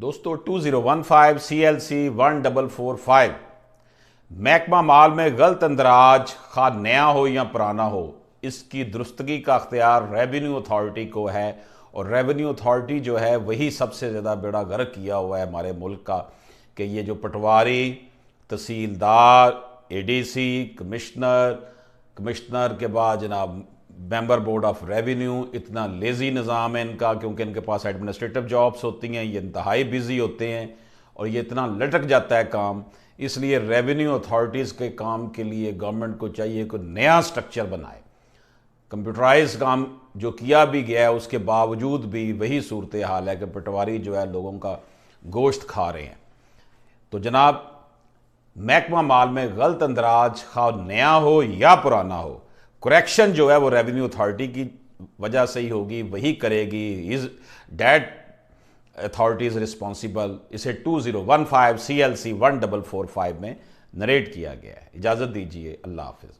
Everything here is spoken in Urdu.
دوستو 2015 CLC 1445 محکمہ مال میں غلط اندراج خواہ نیا ہو یا پرانا ہو، اس کی درستگی کا اختیار ریونیو اتھارٹی کو ہے، اور ریونیو اتھارٹی جو ہے وہی سب سے زیادہ بیڑا غرق کیا ہوا ہے ہمارے ملک کا، کہ یہ جو پٹواری، تحصیلدار، ADC، کمشنر کے بعد جناب ممبر بورڈ آف ریونیو، اتنا لیزی نظام ہے ان کا، کیونکہ ان کے پاس ایڈمنسٹریٹو جابس ہوتی ہیں، یہ انتہائی بیزی ہوتے ہیں اور یہ اتنا لٹک جاتا ہے کام۔ اس لیے ریونیو اتھارٹیز کے کام کے لیے گورنمنٹ کو چاہیے کہ نیا سٹرکچر بنائے۔ کمپیوٹرائز کام جو کیا بھی گیا ہے اس کے باوجود بھی وہی صورتحال ہے کہ پٹواری جو ہے لوگوں کا گوشت کھا رہے ہیں۔ تو جناب محکمہ مال میں غلط اندراج خواہ نیا ہو یا پرانا ہو، کریکشن جو ہے وہ ریونیو اتھارٹی کی وجہ سے ہی ہوگی، وہی کرے گی، دیٹ اتھارٹی از رسپانسیبل۔ اسے 2015 CLC 1445 میں نریٹ کیا گیا ہے۔ اجازت دیجیے، اللہ حافظ۔